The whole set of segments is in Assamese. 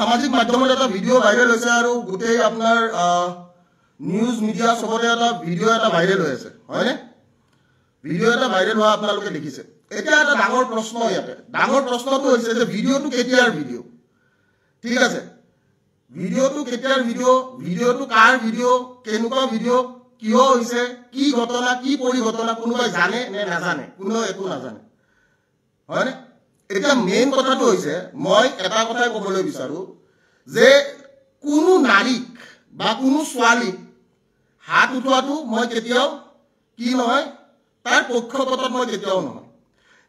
সামাজিক মাধ্যমত এটা ভিডিঅ' ভাইৰেল হৈছে আৰু গোটেই আপোনাৰ নিউজ মিডিয়া সবতে এটা ভিডিঅ' এটা ভাইৰেল হৈ আছে হয়নে ভিডিঅ' এটা ভাইৰেল হোৱা আপোনালোকে দেখিছে এতিয়া এটা ডাঙৰ প্ৰশ্ন ইয়াতে ডাঙৰ প্ৰশ্নটো হৈছে যে ভিডিঅ'টো কেতিয়াৰ ভিডিঅ' ঠিক আছে ভিডিঅ'টো কেতিয়াৰ ভিডিঅ'টো কাৰ ভিডিঅ' কেনেকুৱা ভিডিঅ' কিয় হৈছে কি ঘটনা কি পৰিঘটনা কোনোবাই জানে নে নাজানে কোনো একো নাজানে হয়নে এটা মেইন কথাটো হৈছে মই এটা কথাই ক'বলৈ বিচাৰো যে কোনো নাৰীক বা কোনো ছোৱালীক হাত উঠোৱাটো মই কেতিয়াও কি নহয় তাৰ পক্ষপাতত মই কেতিয়াও নহয়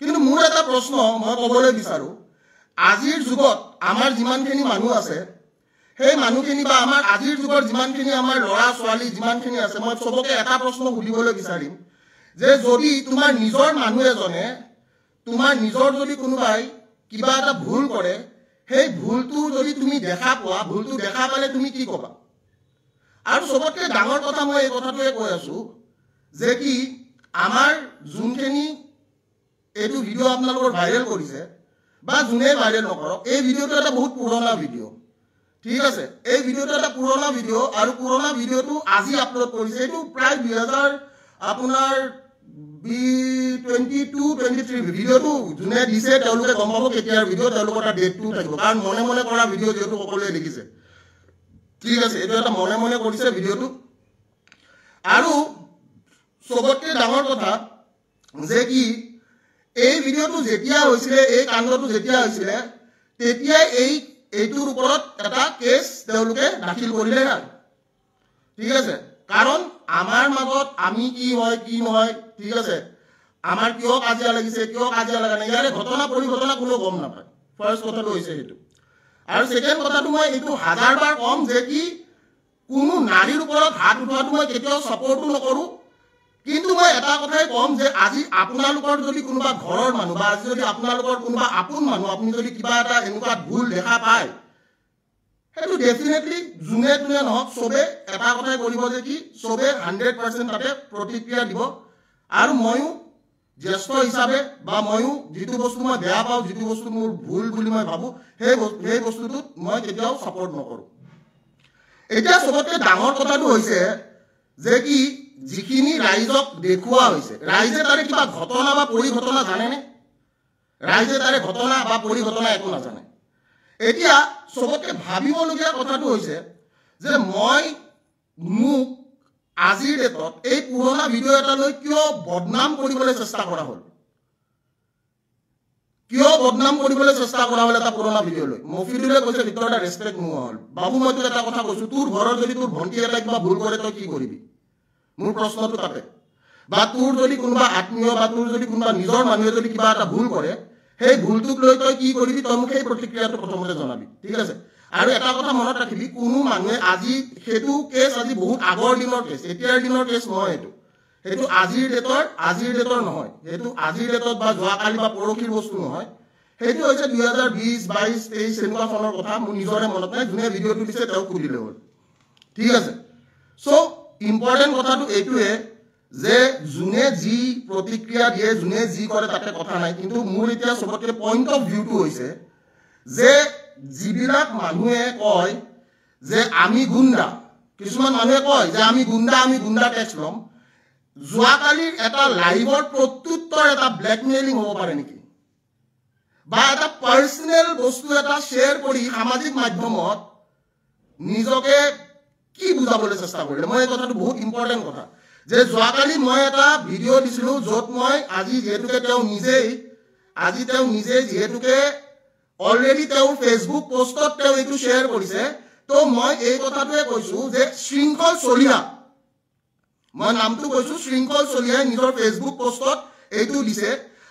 কিন্তু মোৰ এটা প্ৰশ্ন মই ক'বলৈ বিচাৰো আজিৰ যুগত আমাৰ যিমানখিনি মানুহ আছে সেই মানুহখিনি বা আমাৰ আজিৰ যুগৰ যিমানখিনি আমাৰ ল'ৰা ছোৱালী যিমানখিনি আছে মই সবকে এটা প্ৰশ্ন সুধিবলৈ বিচাৰিম যে যদি তোমাৰ নিজৰ মানুহ এজনে তোমাৰ নিজৰ যদি কোনোবাই কিবা এটা ভুল কৰে সেই ভুলটো যদি তুমি দেখা পোৱা ভুলটো দেখা পালে তুমি কি ক'বা আৰু সবতকৈ ডাঙৰ কথা মই এই কথাটোৱে কৈ আছো যে কি আমাৰ যোনখিনি এইটো ভিডিঅ' আপোনালোকৰ ভাইৰেল কৰিছে বা যোনে ভাইৰেল নকৰক এই ভিডিঅ'টো এটা বহুত পুৰণা ভিডিঅ' ঠিক আছে এই ভিডিঅ'টো এটা পুৰণা ভিডিঅ' আৰু পুৰণা ভিডিঅ'টো আজি আপলোড কৰিছে এইটো প্ৰায় 2000 আপোনাৰ 22-23 ভিডিঅ'টো যোনে দিছে তেওঁলোকে গম পাব কেতিয়াৰ ভিডিঅ' তেওঁলোকৰ এটা ডেটটো থাকিব কাৰণ মনে মনে কৰা ভিডিঅ' যিহেতু সকলোৱে দেখিছে ঠিক আছে এইটো এটা মনে মনে কৰিছে ভিডিঅ'টো আৰু সবতকৈ ডাঙৰ কথা যে কি এই ভিডিঅ'টো যেতিয়া হৈছিলে এই কাণ্ডটো যেতিয়া হৈছিলে তেতিয়াই এইটোৰ ওপৰত এটা কেছ তেওঁলোকে দাখিল কৰিলে ঠিক আছে কাৰণ আমাৰ মাজত আমি কি হয় কি নহয় ঠিক আছে আমাৰ কিয় কাজিয়া লাগিছে কিয় কাজিয়া লাগা নাই ইয়াৰে ঘটনা পৰিঘটনা কোনো গম নাপায় ফাৰ্ষ্ট কথাটো হৈছে এইটো আৰু সেকেন্ড কথাটো মই এইটো হাজাৰবাৰ কম যে কি কোনো নাৰীৰ ওপৰত হাত উঠোৱাটো মই কেতিয়াও সাপোৰ্টটো নকৰো কিন্তু মই এটা কথাই কম যে আজি আপোনালোকৰ যদি কোনোবা ঘৰৰ মানুহ বা আজি যদি আপোনালোকৰ কোনোবা আপোন মানুহ আপুনি যদি কিবা এটা এনেকুৱা ভুল দেখা পায় সেইটো ডেফিনেটলি যোনে যোনে নহওক সবে এটা কথাই কৰিব যে কি সবে 100% তাতে প্ৰতিক্ৰিয়া দিব আৰু ময়ো জ্যেষ্ঠ হিচাপে বা ময়ো যিটো বস্তু মই বেয়া পাওঁ যিটো বস্তু মোৰ ভুল বুলি মই ভাবো সেই বস্তুটো মই কেতিয়াও সাপোৰ্ট নকৰো এতিয়া সবতকৈ ডাঙৰ কথাটো হৈছে যে কি যিখিনি ৰাইজক দেখুৱা হৈছে ৰাইজে তাৰে কিবা ঘটনা বা পৰিঘটনা জানেনে ৰাইজে তাৰে ঘটনা বা পৰিঘটনা একো নাজানে এতিয়া সবতকৈ ভাবিবলগীয়া কথাটো হৈছে যে মই মোক আজিৰ ডেটত এই পুৰণা ভিডিঅ' এটা লৈ কিয় বদনাম কৰিবলৈ চেষ্টা কৰা হ'ল কিয় বদনাম কৰিবলৈ চেষ্টা কৰা হ'ল এটা পুৰণা ভিডিঅ' লৈ মফিদুলে কৈছে ভিতৰত এটা ৰেছপেক্ট নোহোৱা হ'ল বাবু মই তোক এটা কথা কৈছো তোৰ ঘৰত যদি তোৰ ভণ্টি এটা কিবা ভুল কৰে তই কি কৰিবি মোৰ প্ৰশ্নটো তাতে বা তোৰ যদি কোনোবা আত্মীয় বা তোৰ যদি কোনোবা নিজৰ মানুহে যদি কিবা এটা ভুল কৰে সেই ভুলটোক লৈ তই কি কৰিবি তই মোক সেই প্ৰতিক্ৰিয়াটো প্ৰথমতে জনাবি ঠিক আছে আৰু এটা কথা মনত ৰাখিবি কোনো মানুহে আজি সেইটো কেছ আজি বহুত আগৰ দিনৰ কেছ এতিয়াৰ দিনৰ কেছ নহয় সেইটো আজিৰ ডেটৰ নহয় সেইটো আজিৰ ডেটত বা যোৱাকালি বা পৰহিৰ বস্তু নহয় সেইটো হৈছে 2020 22 23 এনেকুৱা চনৰ কথা মোৰ নিজৰে মনত নাই যোনে ভিডিঅ'টো দিছে তেওঁ খুলিলে হ'ল ঠিক আছে সো ইম্পৰ্টেন্ট কথাটো এইটোৱে যে যোনে যি প্ৰতিক্ৰিয়া দিয়ে যোনে যি কৰে তাতে কথা নাই কিন্তু মোৰ এতিয়া সবতকৈ পইণ্ট অফ ভিউটো হৈছে যে যিবিলাক মানুহে কয় যে আমি গুণ্ডা কিছুমান মানুহে কয় যে আমি গুণ্ডা টেক্স ল'ম যোৱাকালিৰ এটা লাইভৰ প্ৰত্যুত্তৰ এটা ব্লেকমেইলিং হ'ব পাৰে নেকি বা এটা পাৰ্সোনেল বস্তু এটা শ্বেয়াৰ কৰি সামাজিক মাধ্যমত নিজকে কি বুজাবলৈ চেষ্টা কৰিলে মই এই কথাটো বহুত ইম্পৰ্টেন্ট কথা যে যোৱাকালি মই এটা ভিডিঅ' দিছিলো য'ত মই আজি যেহেতুকে তেওঁ নিজে যেহেতুকে অলৰেডি তেওঁৰ ফেচবুক পোষ্টত তেওঁ এইটো শ্বেয়াৰ কৰিছে তো মই এই কথাটোৱে কৈছো যে শৃংখল চলিহা মই নামটো কৈছো শৃংখল চলিহাই নিজৰ ফেচবুক পোষ্টত এইটো দিছে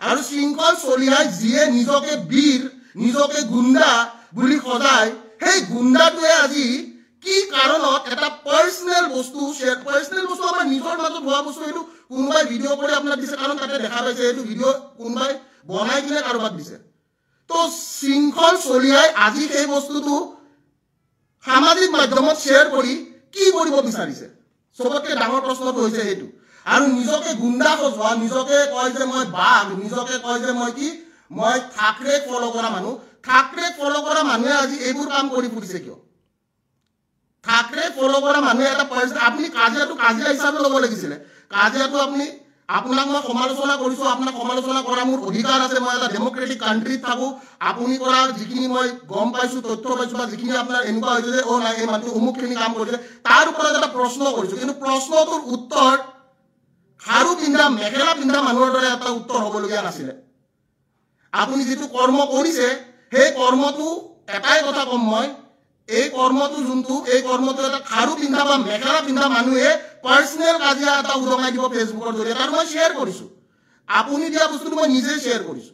আৰু শৃংখল চলিহাই যিয়ে নিজকে বীৰ নিজকে গুণ্ডা বুলি সজায় সেই গুণ্ডাটোৱে আজি কি কাৰণত এটা পাৰ্সোনেল বস্তু আমাৰ নিজৰ মাজত হোৱা বস্তু এইটো কোনোবাই ভিডিঅ' কৰি আপোনাক দিছে কাৰণ তাতে দেখা পাইছে এইটো ভিডিঅ' কোনোবাই বনাই কিনে কাৰোবাক দিছে তো শৃংখল চলিহাই আজি সেই বস্তুটো সামাজিক মাধ্যমত শ্বেয়াৰ কৰি কি কৰিব বিচাৰিছে সবতকৈ ডাঙৰ প্ৰশ্নটো হৈছে এইটো আৰু নিজকে গুণ্ডা সজোৱা নিজকে কয় যে মই বাঘ নিজকে কয় যে মই কি মই ঠাকৰে ফলো কৰা মানুহ ঠাকৰে ফলো কৰা মানুহে আজি এইবোৰ কাম কৰি ফুৰিছে কিয় ঠাকৰে ফলো কৰা মানুহে এটা আপুনি কাজিয়া হিচাপে ল'ব লাগিছিলে কাজিয়াটো আপুনি আপোনাক মই সমালোচনা কৰিছো আপোনাক সমালোচনা কৰা মোৰ অধিকাৰ আছে মই এটা ডেমক্ৰেটিক কাণ্ট্ৰিত থাকো আপুনি কৰা যিখিনি মই গম পাইছো তথ্য পাইছো বা যিখিনি আপোনাৰ এনেকুৱা হৈছে যে নাই এই মানুহটো অমুকখিনি কাম কৰিছে তাৰ ওপৰত এটা প্ৰশ্ন কৰিছো কিন্তু প্ৰশ্নটোৰ উত্তৰ খাৰু পিন্ধা মেখেলা পিন্ধা মানুহৰ দৰে এটা উত্তৰ হ'বলগীয়া নাছিলে আপুনি যিটো কৰ্ম কৰিছে সেই কৰ্মটো এটাই কথা কম মই এই কৰ্মটো যোনটো এই কৰ্মটো এটা খাৰু পিন্ধা বা মেখেলা পিন্ধা মানুহে পাৰ্সোনেল কাজিয়া এটা উদঙাই দিব ফেচবুকৰ জৰিয়তে আৰু মই শ্বেয়াৰ কৰিছো আপুনি দিয়া বস্তুটো মই নিজে শ্বেয়াৰ কৰিছো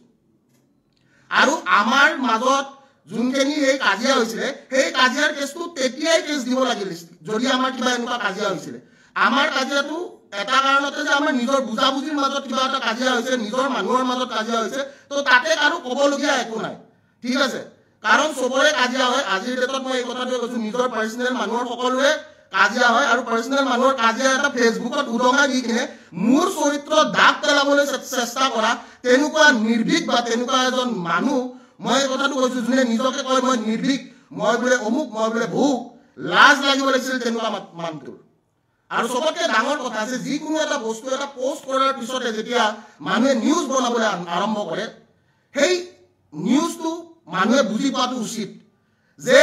আৰু আমাৰ মাজত যোনখিনি এই কাজিয়া হৈছিলে সেই কাজিয়াৰ কেছটো তেতিয়াই কেছ দিব লাগিল যদি আমাৰ কিবা এনেকুৱা কাজিয়া হৈছিলে আমাৰ কাজিয়াটো এটা কাৰণতে যে আমাৰ নিজৰ বুজাবুজিৰ মাজত কিবা এটা কাজিয়া হৈছে নিজৰ মানুহৰ মাজত কাজিয়া হৈছে তো তাতে কাৰো ক'বলগীয়া একো নাই ঠিক আছে কাৰণ সবৰে কাজিয়া হয় আজিৰ ডেটত মই এই কথাটো কৈছো নিজৰ পাৰ্সোনেল মানুহৰ সকলোৰে কাজিয়া হয় আৰু পাৰ্সোনেল মানুহৰ কাজিয়া এটা ফেচবুকত উদঙাই দি কিনে মোৰ চৰিত্ৰ দাগ পেলাবলৈ চেষ্টা কৰা তেনেকুৱা নিৰ্ভীক বা তেনেকুৱা এজন মানুহ মই এই কথাটো কৈছো যোনে নিজকে কয় মই নিৰ্ভীক মই বোলে অমুক মই বোলে ভোক লাজ লাগিব লাগিছিল তেনেকুৱা মানুহটোৰ আৰু সবতকৈ ডাঙৰ কথা আছে যিকোনো এটা বস্তু এটা পোষ্ট কৰাৰ পিছতে যেতিয়া মানুহে নিউজ বনাবলৈ আৰম্ভ কৰে সেই নিউজটো মানুহে বুজি পোৱাটো উচিত যে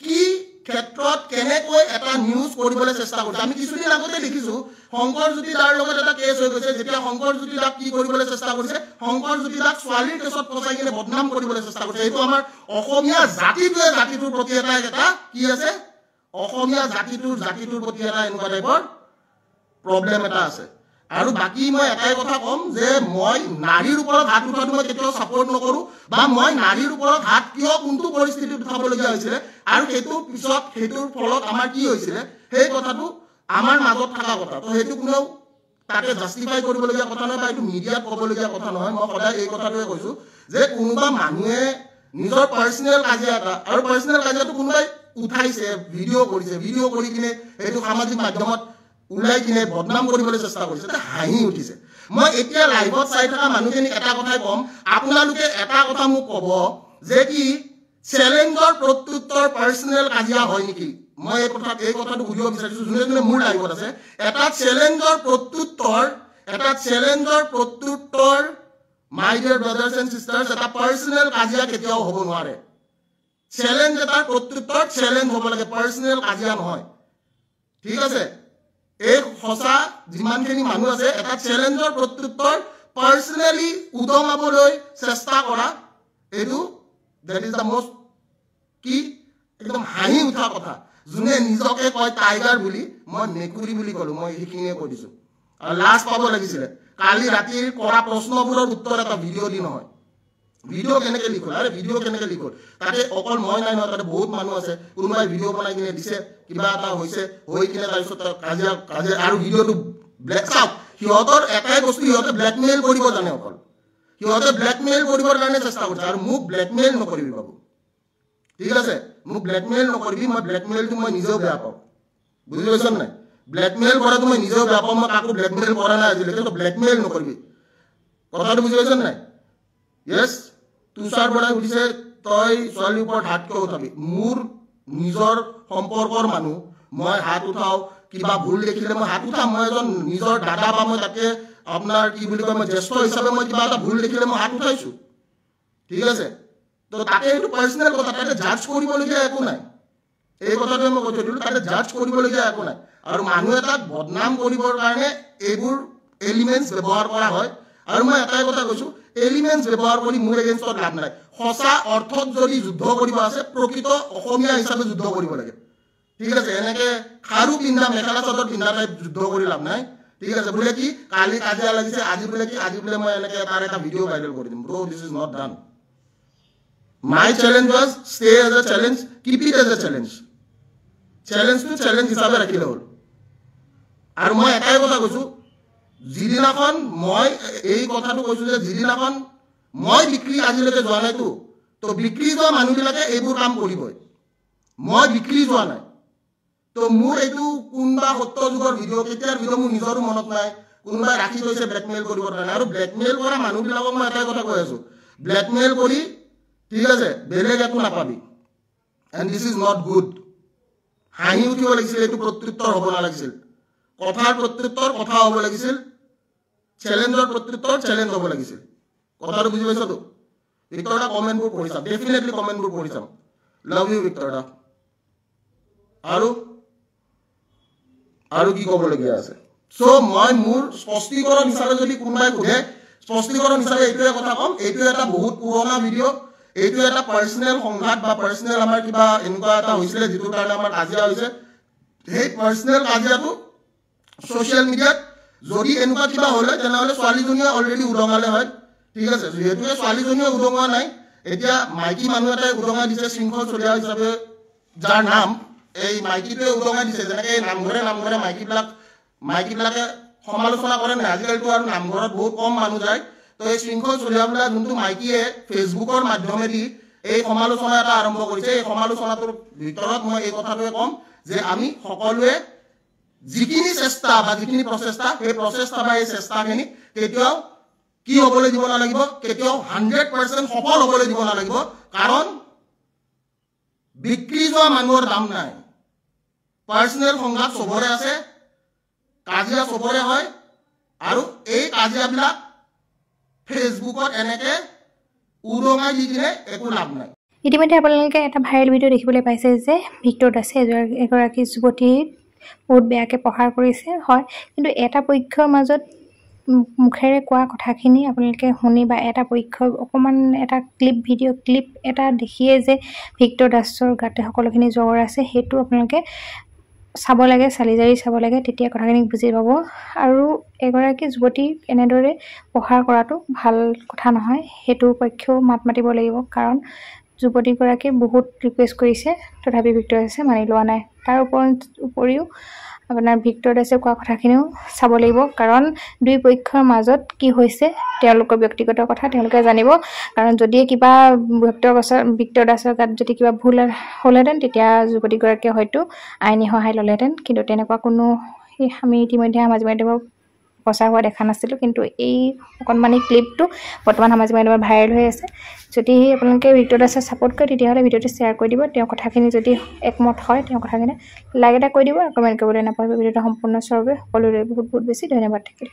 কি ক্ষেত্ৰত কেনেকৈ এটা নিউজ কৰিবলৈ চেষ্টা কৰিছে আমি কিছুদিন আগতে দেখিছো শংকৰজ্যোতি দাৰ লগত এটা কেছ হৈ গৈছে যেতিয়া শংকৰজ্যোতি দাক কি কৰিবলৈ চেষ্টা কৰিছে শংকৰজ্যোতি দাক ছোৱালীৰ কেছত ফচাই কিনে বদনাম কৰিবলৈ চেষ্টা কৰিছে এইটো আমাৰ অসমীয়া জাতিটোৰ প্ৰতি এটা কি আছে অসমীয়া জাতিটোৰ প্ৰতি এটা এনেকুৱা টাইপৰ প্ৰব্লেম এটা আছে আৰু বাকি মই এটাই কথা কম যে মই নাৰীৰ ওপৰত হাত উঠাটো মই কেতিয়াও সাপোৰ্ট নকৰো বা মই নাৰীৰ ওপৰত হাত কিয় কোনটো পৰিস্থিতিত উঠাবলগীয়া হৈছিলে আৰু সেইটোৰ ফলত আমাৰ কি হৈছিলে সেই কথাটো আমাৰ মাজত থকা কথা তো সেইটো কোনো তাকে জাস্টিফাই কৰিবলগীয়া কথা নহয় বা এইটো মিডিয়াত ক'বলগীয়া কথা নহয় মই সদায় এই কথাটোৱে কৈছো যে কোনোবা মানুহে নিজৰ পাৰ্সোনেল কাজিয়া এটা আৰু পাৰ্সোনেল কাজিয়াটো কোনোবাই উঠাইছে ভিডিঅ' কৰি কিনে এইটো সামাজিক মাধ্যমত উলাই কিনে বদনাম কৰিবলৈ চেষ্টা কৰিছে তে হাঁহি উঠিছে মই এতিয়া লাইভত চাই থকা মানুহখিনিক এটা কথাই কম আপোনালোকে এটা কথা মোক ক'ব যে কি চ্যালেঞ্জৰ প্ৰত্যুত্তৰ পাৰ্সোনেল কাজিয়া হয় নেকি মই এই কথাটো বুজিব বিচাৰিছো যোনে মোৰ লাইভত আছে এটা চ্যালেঞ্জৰ প্ৰত্যুত্তৰ মাই ডিয়াৰ ব্ৰাদাৰ্স এণ্ড সিস্টাৰ্স এটা পাৰ্সোনেল কাজিয়া কেতিয়াও হ'ব নোৱাৰে চ্যালেঞ্জ এটাৰ প্ৰত্যুত্তৰ চ্যালেঞ্জ হ'ব লাগে পাৰ্সোনেল কাজিয়া নহয় ঠিক আছে এই হসা যিমানখিনি মানুহ আছে এটা চ্যালেঞ্জৰ প্ৰত্যুত্তৰ পাৰ্সোনেলি উদঙাবলৈ চেষ্টা কৰা এইটো দ্যাট ইজ দ্য মোস্ট কি একদম হাঁহি উঠা কথা যোনে নিজকে কয় টাইগাৰ বুলি মই মেকুৰী বুলি ক'লো মই এইখিনিয়ে কৈ দিছো আৰু লাজ পাব লাগিছিলে কালি ৰাতিৰ কৰা প্ৰশ্নবোৰৰ উত্তৰ এটা ভিডিঅ' দি নহয় ভিডিঅ' কেনেকৈ লিখল তাতে অকল মই নাই নহয় তাতে বহুত মানুহ আছে কোনোবাই ভিডিঅ' বনাই কিনে দিছে কিবা এটা হৈছে হৈ কিনে তাৰপিছত কাজিয়া আৰু ভিডিঅ'টো ব্লেক চাওক সিহঁতৰ এটাই বস্তু সিহঁতে ব্লেকমেইল কৰিব জানে অকল সিহঁতে ব্লেকমেইল কৰিবৰ কাৰণে চেষ্টা কৰিছে আৰু মোক ব্লেকমেইল নকৰিবি বাবু ঠিক আছে মোক ব্লেকমেইল নকৰিবি মই ব্লেকমেইলটো মই নিজেও বেয়া পাওঁ বুজি পাইছ নাই ব্লেকমেইল কৰাটো মই নিজেও বেয়া পাওঁ মই কাকো ব্লেকমেইল কৰা নাই আজিলৈকে তো ব্লেকমেইল নকৰিবি কথাটো বুজি পাইছ নাই ইয়েছ তুষাৰ বৰাই সুধিছে তই ছোৱালীৰ ওপৰত হাত কিয় উঠাবি মোৰ নিজৰ সম্পৰ্কৰ মানুহ মই হাত উঠাও কিবা ভুল দেখিলে মই হাত উঠাম মই এজন নিজৰ দাদা বা মই তাকে আপোনাৰ কি বুলি কয় মই জ্যেষ্ঠ হিচাপে মই কিবা এটা ভুল দেখিলে মই হাত উঠাইছো ঠিক আছে তো তাতে এইটো পাৰ্সোনেল কথা তাতে জাজ কৰিবলগীয়া একো নাই এই কথাটোৱে মই কৈ দিলোঁ তাতে জাজ কৰিবলগীয়া একো নাই আৰু মানুহ এটাক বদনাম কৰিবৰ কাৰণে এইবোৰ এলিমেণ্টছ ব্যৱহাৰ কৰা হয় আৰু মই এটাই কথা কৈছো এলিমেণ্টছ ব্যৱহাৰ কৰি মোৰ এগেইনষ্টত লাভ নাই সঁচা অৰ্থত যদি যুদ্ধ কৰিব আছে প্ৰকৃত অসমীয়া হিচাপে যুদ্ধ কৰিব লাগে ঠিক আছে এনেকে খাৰু পিন্ধা মেখেলা চাদৰ পিন্ধা টাইপ যুদ্ধ কৰি লাভ নাই ঠিক আছে বোলে কি কালি কাজিয়া লাগিছে আজি বোলে মই এনেকে তাৰ এটা ভিডিঅ' ভাইৰেল কৰি দিম bro this is not done my challenge was stay as a challenge keep it as a চ্যালেঞ্জটো চ্যালেঞ্জ হিচাপে ৰাখিলে হ'ল আৰু মই এটাই কথা কৈছো যিদিনাখন মই এই কথাটো কৈছো যে যিদিনাখন মই বিক্ৰী আজিলৈকে যোৱা নাইতো তো বিক্ৰী যোৱা মানুহবিলাকে এইবোৰ কাম কৰিবই মই বিক্ৰী যোৱা নাই তো মোৰ এইটো কোনবা সত্য যুগৰ ভিডিঅ' কেতিয়াৰ ভিডিঅ' মোৰ নিজৰো মনত নাই কোনোবাই ৰাখি থৈছে ব্লেকমেইল কৰিবৰ কাৰণে আৰু ব্লেকমেইল কৰা মানুহবিলাকক মই এটাই কথা কৈ আছো ব্ল্যাকমেইল কৰি ঠিক আছে বেলেগ একো নাপাবি and this is not good হাঁহি উঠিব লাগিছিল এইটো প্ৰত্যুত্তৰ হ'ব নালাগিছিল কথাৰ প্ৰত্যুত্তৰ কথা হ'ব লাগিছিল চ্যালেঞ্জৰ প্ৰত্যুত্তৰ চ্যালেঞ্জ হ'ব লাগিছিল কথাটো বুজি পাইছা তো ভিক্টৰ দা কমেন্টবোৰ পঢ়ি চাম ডেফিনেটলি কমেন্টবোৰ পঢ়ি চাম লাভ ইউ ভিক্টৰ দা আৰু কি ক'বলগীয়া আছে সো মই মোৰ স্পষ্টীকৰণ হিচাপে যদি কোনোবাই সোধে স্পষ্টীকৰণ হিচাপে এইটোৱে কথা কম এইটো এটা বহুত পুৰণা ভিডিঅ' এইটো এটা পাৰ্সোনেল সংঘাত বা পাৰ্সোনেল আমাৰ কিবা এনেকুৱা এটা হৈছিলে যিটোৰ কাৰণে আমাৰ কাজিয়া হৈছে সেই পাৰ্সোনেল কাজিয়াটো সোশ্যাল মিডিয়াত যদি এনেকুৱা কিবা হ'লে তেনেহ'লে ছোৱালীজনীয়ে অলৰেডি উদঙালে হয় ঠিক আছে যেহেতু ছোৱালীজনীয়ে উদঙোৱা নাই এতিয়া মাইকী মানুহ এটাই উদঙাই দিছে শৃংখল চলিয়া হিচাপে যাৰ নাম এই মাইকীটোৱে উদঙাই দিছে যেনেকৈ এই নামঘৰে মাইকীবিলাকে সমালোচনা কৰে নাই আজিকালিতো আৰু নামঘৰত বহুত কম মানুহ যায় তো এই শৃংখল চলিয়াবিলাক যোনটো মাইকীয়ে ফেচবুকৰ মাধ্যমেদি এই সমালোচনা এটা আৰম্ভ কৰিছে এই সমালোচনাটোৰ ভিতৰত মই এই কথাটোৱে ক'ম যে আমি সকলোৱে যিখিনি চেষ্টা বা যিখিনি প্ৰচেষ্টা সেই প্ৰচেষ্টা বা এই চেষ্টাখিনি কেতিয়াও কি হ'বলৈ দিব নালাগিব কেতিয়াও 100% সফল হ'বলৈ দিব নালাগিব কাৰণ বিক্ৰী যোৱা মানুহৰ দাম নাই পাৰ্সোনেল সংঘাত সবৰে আছে কাজিয়া সবৰে হয় আৰু এই কাজিয়াবিলাক ফেচবুকত এনেকে উদঙাই দি কিনে একো লাভ নাই ইতিমধ্যে আপোনালোকে এটা ভাইৰেল ভিডিঅ' দেখিবলৈ পাইছে যে ভিক্টৰ দাসে এগৰাকী যুৱতীক বহুত বেয়াকৈ প্ৰহাৰ কৰিছে হয় কিন্তু এটা পক্ষৰ মাজত মুখেৰে কোৱা কথাখিনি আপোনালোকে শুনি বা এটা পক্ষৰ অকণমান এটা ভিডিঅ' ক্লিপ এটা দেখিয়ে যে ভিক্টৰ দাসৰ গাতে সকলোখিনি জগৰ আছে সেইটো আপোনালোকে চাব লাগে চালিজাৰি চাব লাগে তেতিয়া কথাখিনি বুজি পাব আৰু এগৰাকী যুৱতীক এনেদৰে প্ৰহাৰ কৰাটো ভাল কথা নহয় সেইটো পক্ষেও মাত মাতিব লাগিব কাৰণ যুৱতীগৰাকী বহুত ৰিকুৱেষ্ট কৰিছে তথাপি ভিক্টৰ দাসে মানি লোৱা নাই তাৰ উপৰিও আপোনাৰ ভিক্টৰ দাসে কোৱা কথাখিনিও চাব লাগিব কাৰণ দুই পক্ষৰ মাজত কি হৈছে তেওঁলোকৰ ব্যক্তিগত কথা তেওঁলোকে জানিব কাৰণ যদি কিবা ভিক্টৰ দাসৰ গাত যদি কিবা ভুল হ'লহেঁতেন তেতিয়া যুৱতীগৰাকীয়ে হয়তো আইনী সহায় ল'লেহেঁতেন কিন্তু তেনেকুৱা কোনো আমি ইতিমধ্যে সামাজিক মাধ্যমত প্ৰচাৰ হোৱা দেখা নাছিলোঁ কিন্তু এই অকণমানি ক্লিপটো বৰ্তমান সামাজিক মাধ্যমত ভাইৰেল হৈ আছে যদি আপোনালোকে ভিক্টৰ দাসক ছাপোৰ্ট কৰে তেতিয়াহ'লে ভিডিঅ'টো শ্বেয়াৰ কৰি দিব তেওঁ কথাখিনি যদি একমত হয় তেওঁ কথাখিনি লাইক এটা কৰি দিব আৰু কমেণ্ট কৰিবলৈ নাপাহৰিব ভিডিঅ'টো সম্পূৰ্ণ চোৱাৰ বাবে সকলোৰে বহুত বহুত বেছি ধন্যবাদ থাকিল